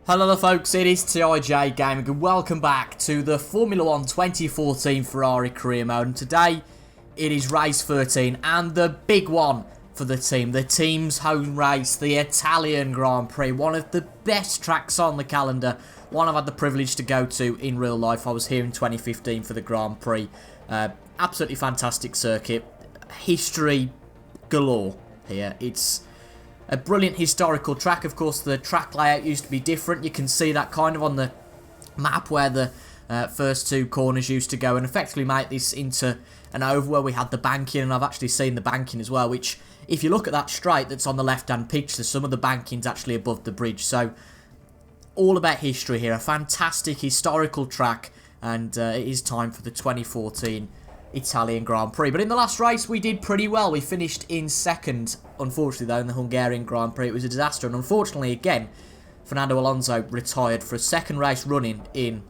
Hello there folks, it is TIJ Gaming and welcome back to the Formula 1 2014 Ferrari career mode, and today it is race 13 and the big one for the team's home race, the Italian Grand Prix, one of the best tracks on the calendar, one I've had the privilege to go to in real life. I was here in 2015 for the Grand Prix, absolutely fantastic circuit, history galore here. It's a brilliant historical track. Of course, the track layout used to be different. You can see that kind of on the map where the first two corners used to go, and effectively make this into an oval where we had the banking, and I've actually seen the banking as well, which, if you look at that straight that's on the left-hand picture, some of the banking's actually above the bridge. So, all about history here. A fantastic historical track, and it is time for the 2014 Italian Grand Prix. But in the last race we did pretty well. We finished in second, unfortunately though, in the Hungarian Grand Prix. It was a disaster, and unfortunately again Fernando Alonso retired for a second race running in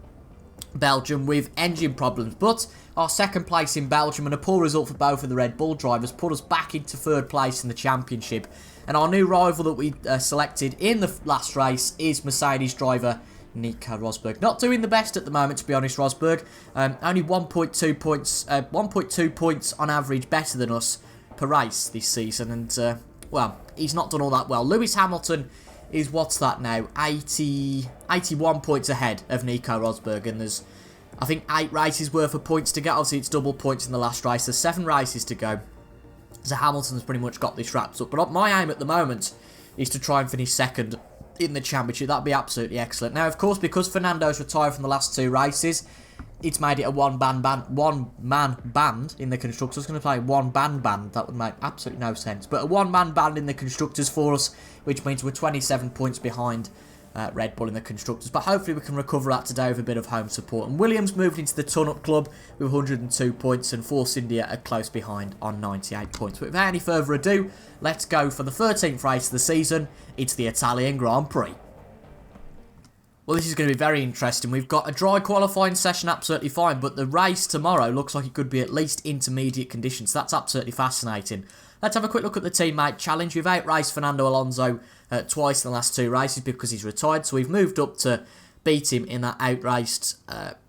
Belgium with engine problems. But our second place in Belgium and a poor result for both of the Red Bull drivers put us back into third place in the championship, and our new rival that we selected in the last race is Mercedes driver Nico Rosberg. Not doing the best at the moment, to be honest. Rosberg only 1.2 points on average better than us per race this season, and well, he's not done all that well. Lewis Hamilton is, what's that now, 81 points ahead of Nico Rosberg, and there's, I think, 8 races worth of points to get. Obviously it's double points in the last race. There's 7 races to go, so Hamilton's pretty much got this wrapped up. But my aim at the moment is to try and finish second in the championship. That'd be absolutely excellent. Now, of course, because Fernando's retired from the last 2 races, it's made it a one-man band in the Constructors. I was going to play one-band band. That would make absolutely no sense. But a one-man band in the Constructors for us, which means we're 27 points behind Red Bull in the Constructors. But hopefully we can recover that today with a bit of home support. And Williams moved into the Tun-Up Club with 102 points, and Force India are close behind on 98 points. But without any further ado, let's go for the 13th race of the season. It's the Italian Grand Prix. Well, this is going to be very interesting. We've got a dry qualifying session, absolutely fine, but the race tomorrow looks like it could be at least intermediate conditions. That's absolutely fascinating. Let's have a quick look at the teammate challenge. We've outraced Fernando Alonso twice in the last 2 races because he's retired, so we've moved up to beat him in that outraced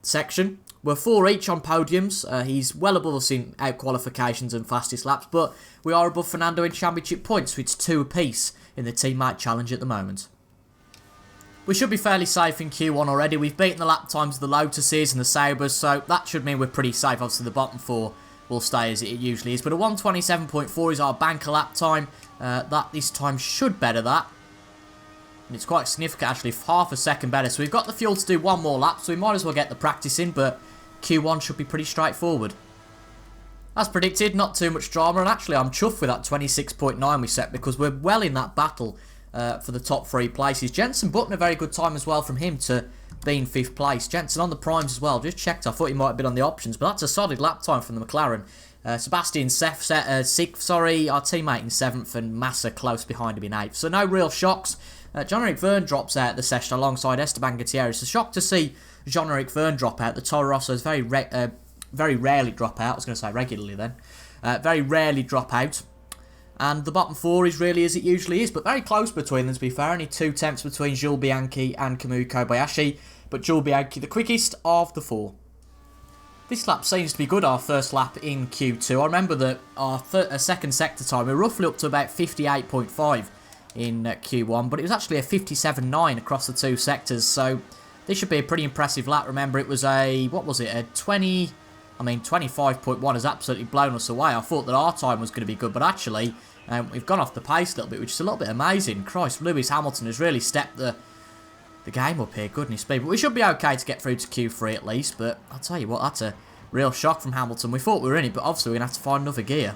section. We're 4 each on podiums. He's well above us in out-qualifications and fastest laps, but we are above Fernando in championship points, so it's 2 apiece in the teammate challenge at the moment. We should be fairly safe in Q1 already. We've beaten the lap times of the Lotuses and the Sabres, so that should mean we're pretty safe. Obviously, the bottom 4 will stay as it usually is. But a 1:27.4 is our banker lap time. That this time should better that. And it's quite significant, actually, half a second better. So we've got the fuel to do 1 more lap, so we might as well get the practice in, but Q1 should be pretty straightforward. As predicted, not too much drama, and actually I'm chuffed with that 26.9 we set, because we're well in that battle for the top 3 places. Jenson Button, a very good time as well from him to be in 5th place. Jenson on the primes as well. Just checked. I thought he might have been on the options, but that's a solid lap time from the McLaren. Sebastian 6th, our teammate in 7th, and Massa close behind him in 8th. So no real shocks. Jean-Eric Vergne drops out the session alongside Esteban Gutierrez. It's a shock to see Jean-Eric Vergne drop out. The Toro Rossos very rarely drop out. I was going to say regularly then. Very rarely drop out. And the bottom 4 is really as it usually is, but very close between them, to be fair. Only 2 tenths between Jules Bianchi and Kamui Kobayashi, but Jules Bianchi the quickest of the 4. This lap seems to be good, our first lap in Q2. I remember that our second sector time, we were roughly up to about 58.5 in Q1, but it was actually a 57.9 across the 2 sectors, so this should be a pretty impressive lap. Remember, it was a, what was it, a 25.1 has absolutely blown us away. I thought that our time was going to be good, but actually, we've gone off the pace a little bit, which is a little bit amazing. Christ, Lewis Hamilton has really stepped the game up here, goodness me. But we should be okay to get through to Q3 at least, but I'll tell you what, that's a real shock from Hamilton. We thought we were in it, but obviously we're going to have to find another gear.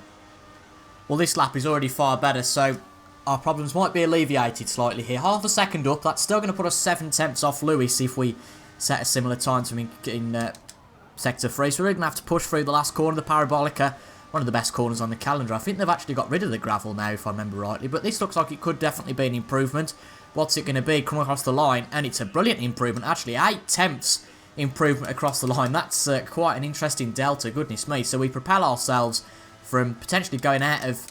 Well, this lap is already far better, so our problems might be alleviated slightly here. Half a second up, that's still going to put us 7 tenths off Lewis if we set a similar time to him in Sector 3, so we're going to have to push through the last corner, the Parabolica, one of the best corners on the calendar. I think they've actually got rid of the gravel now, if I remember rightly, but this looks like it could definitely be an improvement. What's it going to be? Come across the line, and it's a brilliant improvement, actually, 8 tenths improvement across the line. That's quite an interesting delta, goodness me. So we propel ourselves from potentially going out of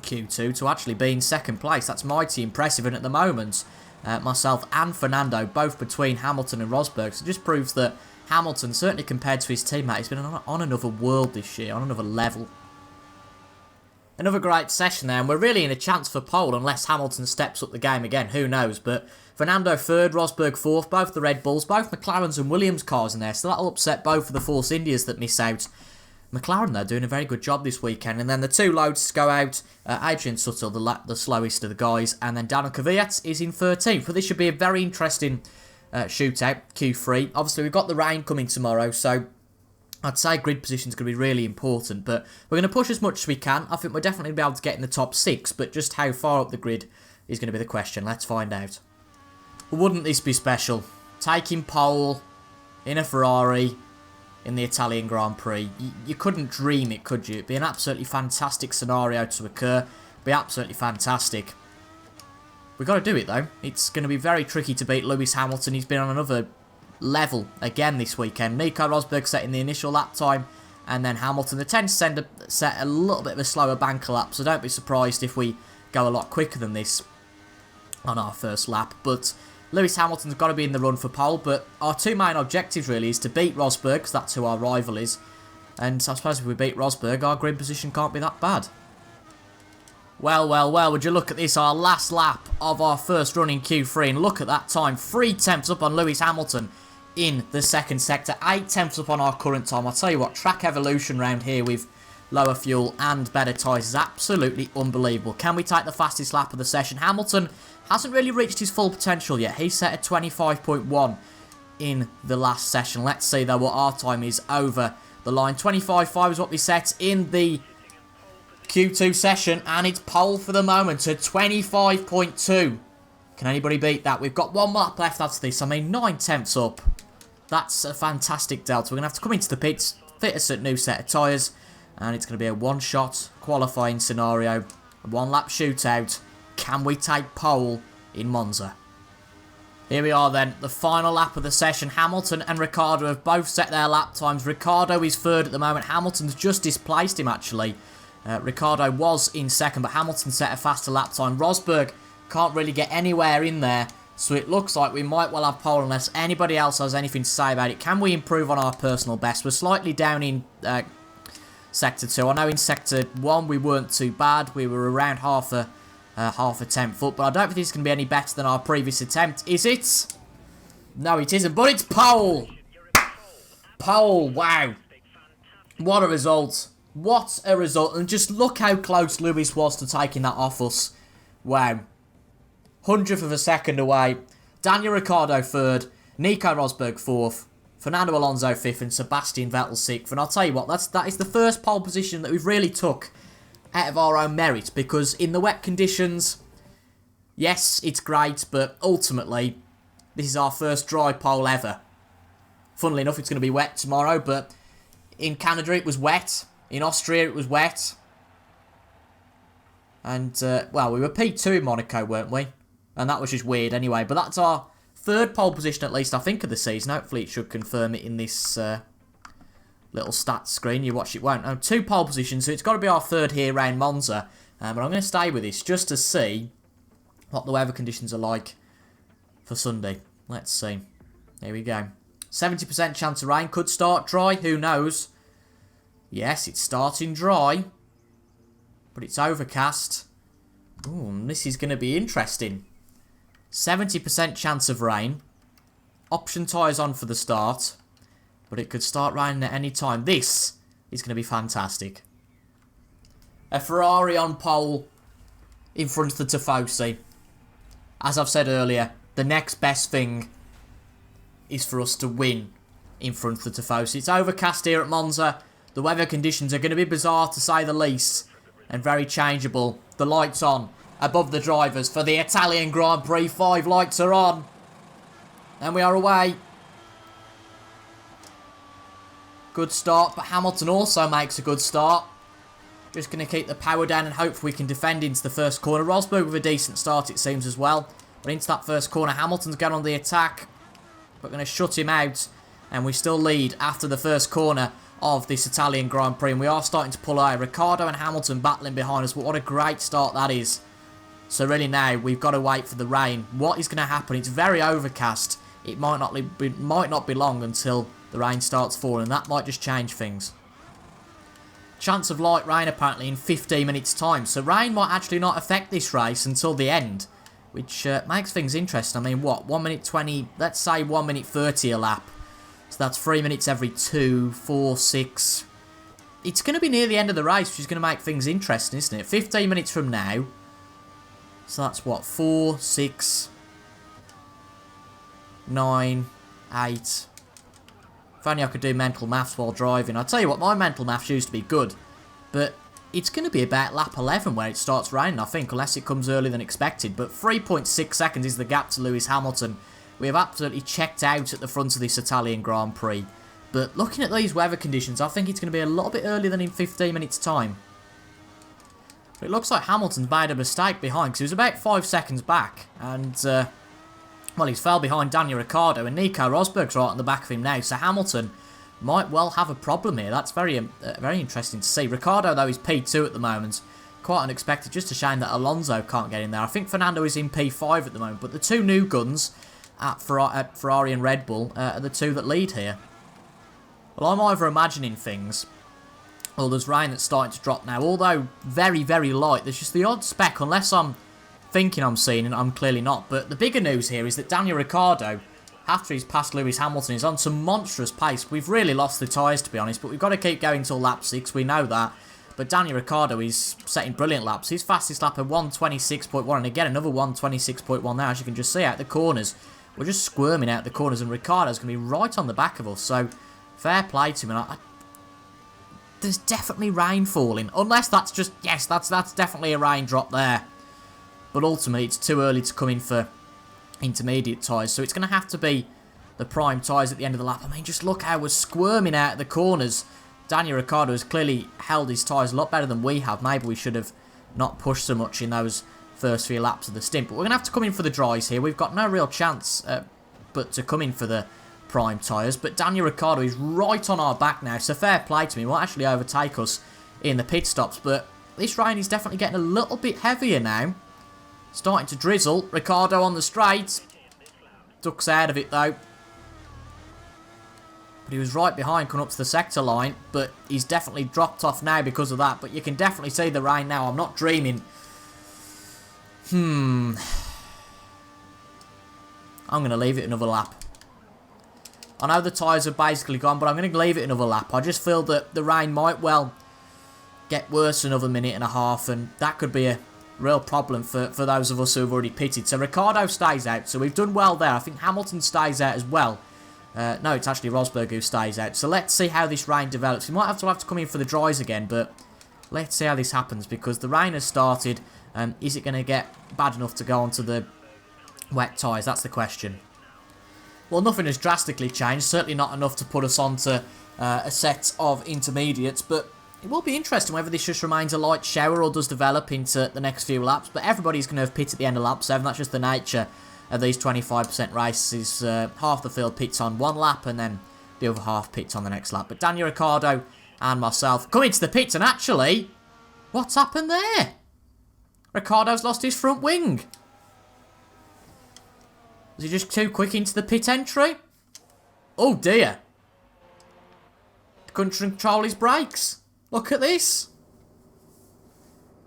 Q2 to actually being 2nd place. That's mighty impressive, and at the moment, myself and Fernando, both between Hamilton and Rosberg. So it just proves that Hamilton, certainly compared to his teammate, has been on another world this year, on another level. Another great session there, and we're really in a chance for pole unless Hamilton steps up the game again. Who knows? But Fernando third, Rosberg fourth, both the Red Bulls, both McLarens and Williams cars in there. So that'll upset both of the Force Indias that miss out. McLaren, though, doing a very good job this weekend. And then the two loads go out. Adrian Sutil, the slowest of the guys. And then Daniel Kvyat is in 13th. But this should be a very interesting shootout, Q3. Obviously, we've got the rain coming tomorrow, so I'd say grid position is going to be really important, but we're going to push as much as we can. I think we're definitely going to be able to get in the top 6, but just how far up the grid is going to be the question. Let's find out. Wouldn't this be special? Taking pole in a Ferrari in the Italian Grand Prix. You couldn't dream it, could you? It'd be an absolutely fantastic scenario to occur. It'd be absolutely fantastic. We've got to do it, though. It's going to be very tricky to beat Lewis Hamilton. He's been on another level again this weekend. Nico Rosberg setting the initial lap time, and then Hamilton. They tend to set a little bit of a slower banker lap, so don't be surprised if we go a lot quicker than this on our first lap. But Lewis Hamilton's got to be in the run for pole, but our two main objectives really is to beat Rosberg, because that's who our rival is, and I suppose if we beat Rosberg, our grid position can't be that bad. Well, well, well, would you look at this, our last lap of our first run in Q3, and look at that time, 3/10 up on Lewis Hamilton in the second sector, 8/10 up on our current time. I'll tell you what, track evolution round here with lower fuel and better tyres is absolutely unbelievable. Can we take the fastest lap of the session? Hamilton hasn't really reached his full potential yet. He's set at 25.1 in the last session. Let's see though what our time is over the line. 25.5 is what we set in the Q2 session, and it's pole for the moment at 25.2. Can anybody beat that? We've got one lap left after this. I mean, 9/10 up. That's a fantastic delta. We're going to have to come into the pits, fit us a new set of tyres, and it's going to be a one-shot qualifying scenario, a one-lap shootout. Can we take pole in Monza? Here we are then, the final lap of the session. Hamilton and Ricciardo have both set their lap times. Ricciardo is third at the moment. Hamilton's just displaced him, actually. Ricciardo was in second, but Hamilton set a faster lap time. Rosberg can't really get anywhere in there, so it looks like we might well have pole unless anybody else has anything to say about it. Can we improve on our personal best? We're slightly down in Sector 2. I know in Sector 1 we weren't too bad. We were around half a tenth up, but I don't think it's going to be any better than our previous attempt. Is it? No, it isn't, but it's pole! Pole, wow. What a result. What a result. And just look how close Lewis was to taking that off us. Wow. 100th of a second away. Daniel Ricciardo third. Nico Rosberg fourth. Fernando Alonso fifth. And Sebastian Vettel sixth. And I'll tell you what, that is the first pole position that we've really took out of our own merit. Because in the wet conditions, yes, it's great. But ultimately, this is our first dry pole ever. Funnily enough, it's going to be wet tomorrow. But in Canada, it was wet. In Austria, it was wet. And, well, we were P2 in Monaco, weren't we? And that was just weird anyway. But that's our third pole position, at least, I think, of the season. Hopefully, it should confirm it in this little stats screen. You watch, it won't. No, 2 pole positions, so it's got to be our third here around Monza. But I'm going to stay with this just to see what the weather conditions are like for Sunday. Let's see. Here we go. 70% chance of rain. Could start dry. Who knows? Yes, it's starting dry, but it's overcast. Ooh, this is going to be interesting. 70% chance of rain. Option tyres on for the start, but it could start raining at any time. This is going to be fantastic. A Ferrari on pole in front of the Tifosi. As I've said earlier, the next best thing is for us to win in front of the Tifosi. It's overcast here at Monza. The weather conditions are going to be bizarre to say the least, and very changeable. The lights on above the drivers for the Italian Grand Prix. 5 lights are on, and we are away. Good start, but Hamilton also makes a good start. Just going to keep the power down and hope we can defend into the first corner. Rosberg with a decent start, it seems, as well. But into that first corner, Hamilton's going on the attack. We're going to shut him out, and we still lead after the first corner of this Italian Grand Prix, and we are starting to pull away. Ricciardo and Hamilton battling behind us, but what a great start that is So really now, we've got to wait for the rain. What is going to happen? It's very overcast. It might not be long until the rain starts falling. That might just change things. Chance of light rain apparently in 15 minutes time. So rain might actually not affect this race until the end. Which makes things interesting. I mean, what? 1 minute 20, let's say 1 minute 30 a lap. So that's 3 minutes every 2, 4, 6. It's going to be near the end of the race, which is going to make things interesting, isn't it? 15 minutes from now. So that's what? 4, 6, 9, 8. If only I could do mental maths while driving. I'll tell you what, my mental maths used to be good. But it's going to be about lap 11 where it starts raining, I think, unless it comes earlier than expected. But 3.6 seconds is the gap to Lewis Hamilton. We have absolutely checked out at the front of this Italian Grand Prix. But looking at these weather conditions, I think it's going to be a little bit earlier than in 15 minutes' time. But it looks like Hamilton's made a mistake behind, because he was about 5 seconds back. And, well, he's fell behind Daniel Ricciardo, and Nico Rosberg's right on the back of him now. So Hamilton might well have a problem here. That's very interesting to see. Ricciardo, though, is P2 at the moment. Quite unexpected. Just a shame that Alonso can't get in there. I think Fernando is in P5 at the moment. But the two new guns at Ferrari and Red Bull are the two that lead here. Well, I'm either imagining things, or there's rain that's starting to drop now. Although very, very light. There's just the odd speck, unless I'm thinking I'm seeing it, I'm clearly not. But the bigger news here is that Daniel Ricciardo, after he's passed Lewis Hamilton, is on some monstrous pace. We've really lost the tyres, to be honest, but we've got to keep going till lap 6, we know that. But Daniel Ricciardo is setting brilliant laps. His fastest lap at 1:26.1, and again another 1:26.1 now, as you can just see out the corners. We're just squirming out the corners, and Ricciardo's going to be right on the back of us, so fair play to him. And there's definitely rain falling, unless that's just, yes, that's definitely a raindrop there. But ultimately, it's too early to come in for intermediate tyres. So it's going to have to be the prime tyres at the end of the lap. I mean, just look how we're squirming out of the corners. Daniel Ricciardo has clearly held his tyres a lot better than we have. Maybe we should have not pushed so much in those first few laps of the stint. But we're going to have to come in for the dries here. We've got no real chance but to come in for the prime tyres. But Daniel Ricciardo is right on our back now. So fair play to him. He might actually overtake us in the pit stops. But this rain is definitely getting a little bit heavier now. Starting to drizzle. Ricciardo on the straight. Ducks out of it though. But he was right behind coming up to the sector line. But he's definitely dropped off now because of that. But you can definitely see the rain now. I'm not dreaming. I'm going to leave it another lap. I know the tyres are basically gone, but I'm going to leave it another lap. I just feel that the rain might well get worse another minute and a half. And that could be a real problem for those of us who have already pitted. So Ricciardo stays out. So we've done well there. I think Hamilton stays out as well. No, it's actually Rosberg who stays out. So let's see how this rain develops. We might have to come in for the dries again, but let's see how this happens because the rain has started. Is it going to get bad enough to go onto the wet tyres? That's the question. Well, nothing has drastically changed. Certainly not enough to put us onto a set of intermediates, but it will be interesting whether this just remains a light shower or does develop into the next few laps. But everybody's going to have pit at the end of lap 7. That's just the nature of these 25% races. Half the field pits on one lap and then the other half pits on the next lap. But Daniel Ricciardo and myself come into the pits, and actually, what's happened there? Ricciardo's lost his front wing. Was he just too quick into the pit entry? Oh dear. Couldn't control his brakes. Look at this.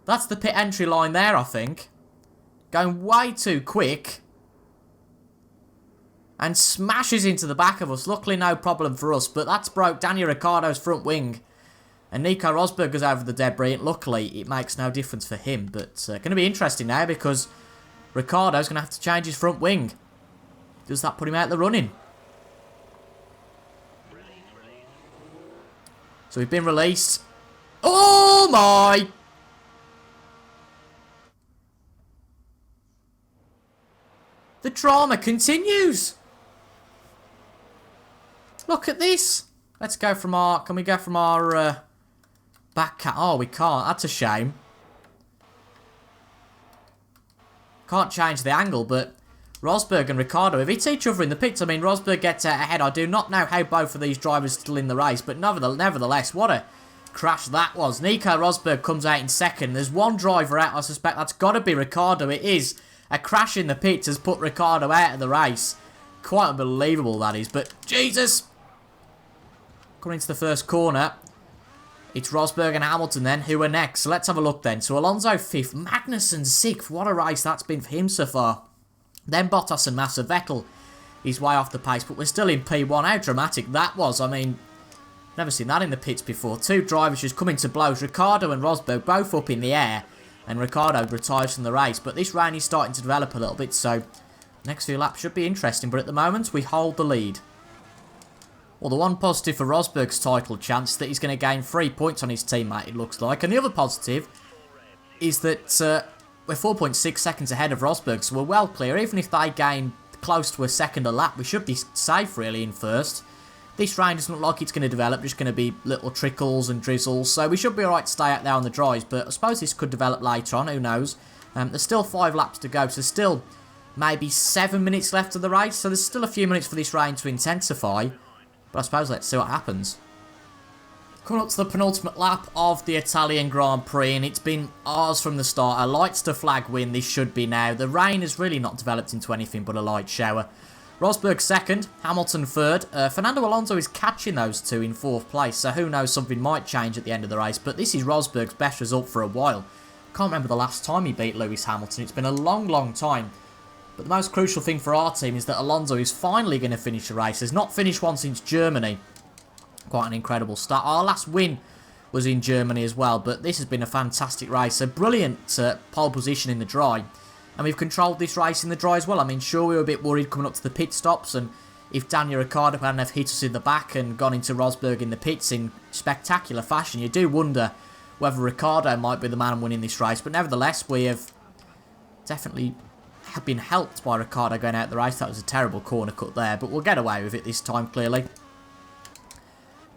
That's the pit entry line there, I think. Going way too quick. And smashes into the back of us. Luckily, no problem for us. But that's broke Daniel Ricciardo's front wing. And Nico Rosberg goes over the debris. And luckily, it makes no difference for him. But going to be interesting now because Ricciardo's going to have to change his front wing. Does that put him out of the running? So we've been released. Oh my! The drama continues. Look at this. Let's go from our... Can we go from our back cat? Oh, we can't. That's a shame. Can't change the angle, but Rosberg and Ricciardo have hit each other in the pits. I mean, Rosberg gets out ahead. I do not know how both of these drivers are still in the race, but nevertheless, what a crash that was. Nico Rosberg comes out in second. There's one driver out. I suspect that's got to be Ricciardo. It is. A crash in the pits has put Ricciardo out of the race. Quite unbelievable, that is. But, Jesus! Coming into the first corner. It's Rosberg and Hamilton then, who are next. So let's have a look then. So Alonso 5th, Magnussen 6th. What a race that's been for him so far. Then Bottas and Massa. Vettel, he's way off the pace, but we're still in P1. How dramatic that was. I mean, never seen that in the pits before. Two drivers just coming to blows. Ricciardo and Rosberg both up in the air. And Ricciardo retires from the race. But this rain is starting to develop a little bit, so next few laps should be interesting. But at the moment, we hold the lead. Well, the one positive for Rosberg's title chance is that he's going to gain 3 points on his teammate, it looks like. And the other positive is that we're 4.6 seconds ahead of Rosberg, so we're well clear. Even if they gain close to a second a lap, we should be safe, really, in first. This rain doesn't look like it's going to develop, just going to be little trickles and drizzles, so we should be alright to stay out there on the dries, but I suppose this could develop later on, who knows. There's still 5 laps to go, so there's still maybe 7 minutes left of the race, so there's still a few minutes for this rain to intensify. But I suppose let's see what happens. Coming up to the penultimate lap of the Italian Grand Prix, and it's been ours from the start. A lights to flag win, this should be now. The rain has really not developed into anything but a light shower. Rosberg 2nd, Hamilton 3rd. Fernando Alonso is catching those two in 4th place, so who knows, something might change at the end of the race. But this is Rosberg's best result for a while. Can't remember the last time he beat Lewis Hamilton. It's been a long, long time. But the most crucial thing for our team is that Alonso is finally going to finish the race. He's not finished one since Germany. Quite an incredible start. Our last win was in Germany as well, but this has been a fantastic race. A brilliant pole position in the dry. And we've controlled this race in the dry as well. I mean, sure, we were a bit worried coming up to the pit stops, and if Daniel Ricciardo hadn't have hit us in the back and gone into Rosberg in the pits in spectacular fashion, you do wonder whether Ricciardo might be the man winning this race. But nevertheless, we have definitely have been helped by Ricciardo going out the race. That was a terrible corner cut there, but we'll get away with it this time, clearly.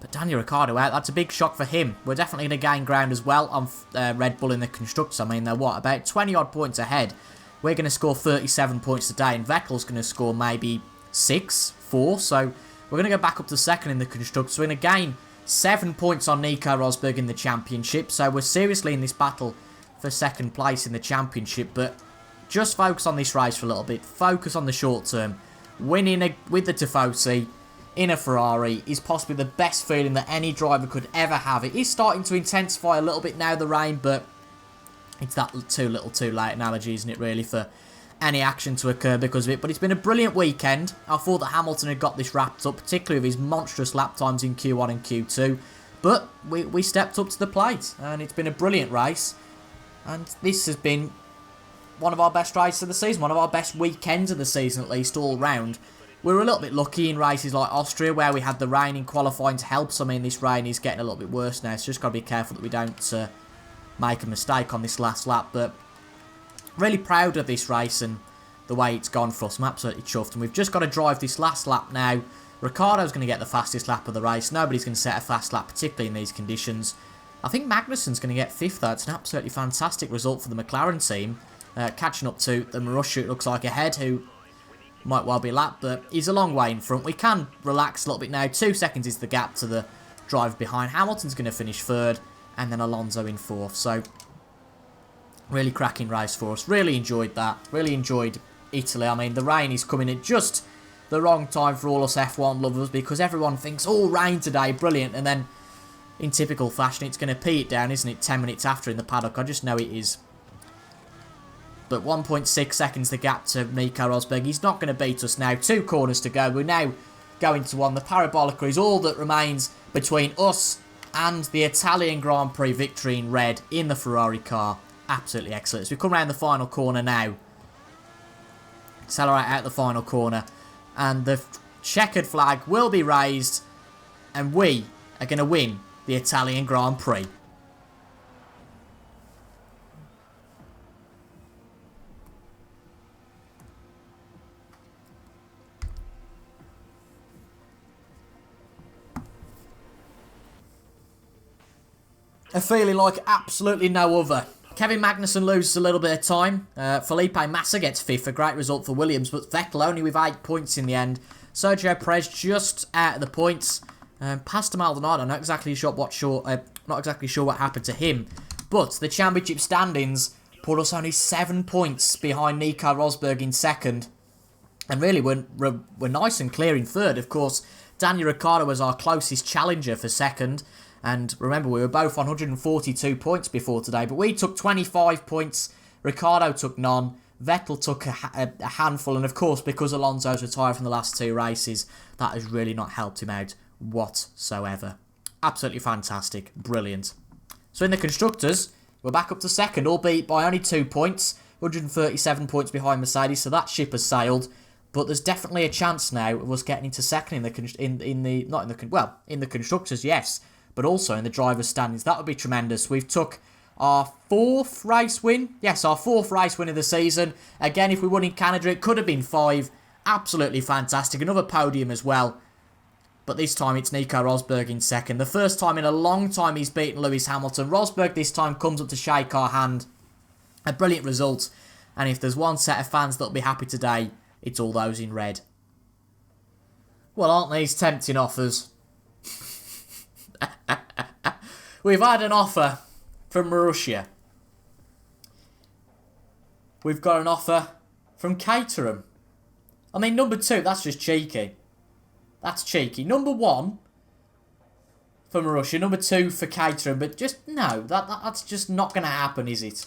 But Daniel Ricciardo out, that's a big shock for him. We're definitely going to gain ground as well on Red Bull in the Constructors. I mean, they're what, about 20 odd points ahead. We're going to score 37 points today, and Vettel's going to score maybe 4, so we're going to go back up to 2nd in the Constructors. We're going to gain 7 points on Nico Rosberg in the Championship, so we're seriously in this battle for 2nd place in the Championship, but just focus on this race for a little bit. Focus on the short term. Winning with the Tifosi in a Ferrari is possibly the best feeling that any driver could ever have. It is starting to intensify a little bit now, the rain, but it's that too little too late analogy, isn't it, really, for any action to occur because of it. But it's been a brilliant weekend. I thought that Hamilton had got this wrapped up, particularly with his monstrous lap times in Q1 and Q2. But we stepped up to the plate, and it's been a brilliant race. And this has been one of our best races of the season, one of our best weekends of the season, at least, all round. We were a little bit lucky in races like Austria, where we had the rain in qualifying to help. So, I mean, this rain is getting a little bit worse now, so just got to be careful that we don't make a mistake on this last lap. But really proud of this race and the way it's gone for us. I'm absolutely chuffed, and we've just got to drive this last lap now. Ricciardo's going to get the fastest lap of the race. Nobody's going to set a fast lap, particularly in these conditions. I think Magnussen's going to get 5th, though. It's an absolutely fantastic result for the McLaren team. Catching up to the Marussia, it looks like, ahead, who might well be lapped, but he's a long way in front. We can relax a little bit now. 2 seconds is the gap to the driver behind. Hamilton's going to finish 3rd, and then Alonso in 4th. So, really cracking race for us. Really enjoyed that. Really enjoyed Italy. I mean, the rain is coming at just the wrong time for all us F1 lovers, because everyone thinks, oh, rain today, brilliant, and then in typical fashion, it's going to pee it down, isn't it, 10 minutes after in the paddock. I just know it is. But 1.6 seconds the gap to Nico Rosberg. He's not going to beat us now. 2 corners to go. We're now going to one. The Parabolica is all that remains between us and the Italian Grand Prix victory in red in the Ferrari car. Absolutely excellent. So we come around the final corner now. Accelerate out the final corner. And the checkered flag will be raised. And we are going to win the Italian Grand Prix. A feeling like absolutely no other. Kevin Magnussen loses a little bit of time. Felipe Massa gets 5th, a great result for Williams, but Vettel only with 8 points in the end. Sergio Perez just out of the points. Pastor Maldonado, not exactly sure Not exactly sure what happened to him. But the championship standings put us only 7 points behind Nico Rosberg in second. And really, we're nice and clear in third. Of course, Daniel Ricciardo was our closest challenger for second. And remember, we were both on 142 points before today. But we took 25 points. Ricciardo took none. Vettel took a handful. And of course, because Alonso's retired from the last 2 races, that has really not helped him out whatsoever. Absolutely fantastic. Brilliant. So in the Constructors, we're back up to second, albeit by only 2 points. 137 points behind Mercedes, so that ship has sailed. But there's definitely a chance now of us getting into second in the Constructors, yes, but also in the drivers' standings. That would be tremendous. We've took our 4th race win. Yes, our 4th race win of the season. Again, if we won in Canada, it could have been 5. Absolutely fantastic. Another podium as well. But this time it's Nico Rosberg in second. The first time in a long time he's beaten Lewis Hamilton. Rosberg this time comes up to shake our hand. A brilliant result. And if there's one set of fans that'll be happy today, it's all those in red. Well, aren't these tempting offers? We've had an offer from Marussia. We've got an offer from Caterham. I mean, number 2, that's just cheeky. That's cheeky. Number 1 for Marussia, number 2 for Caterham, but just, no, that's just not going to happen, is it?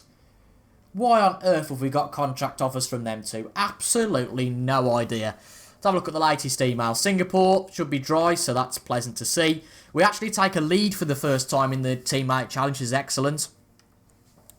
Why on earth have we got contract offers from them two? Absolutely no idea. Let's have a look at the latest email. Singapore should be dry, so that's pleasant to see. We actually take a lead for the first time in the Teammate Challenge, which is excellent.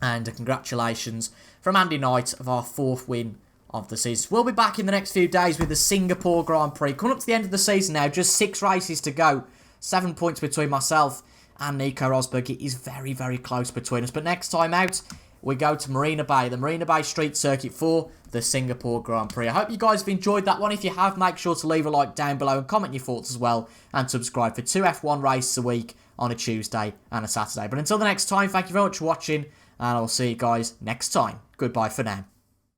And congratulations from Andy Knight of our 4th win of the season. We'll be back in the next few days with the Singapore Grand Prix. Coming up to the end of the season now, just 6 races to go. 7 points between myself and Nico Rosberg. It is very, very close between us. But next time out, we go to Marina Bay, the Marina Bay Street Circuit for the Singapore Grand Prix. I hope you guys have enjoyed that one. If you have, make sure to leave a like down below and comment your thoughts as well. And subscribe for 2 F1 races a week on a Tuesday and a Saturday. But until the next time, thank you very much for watching. And I'll see you guys next time. Goodbye for now.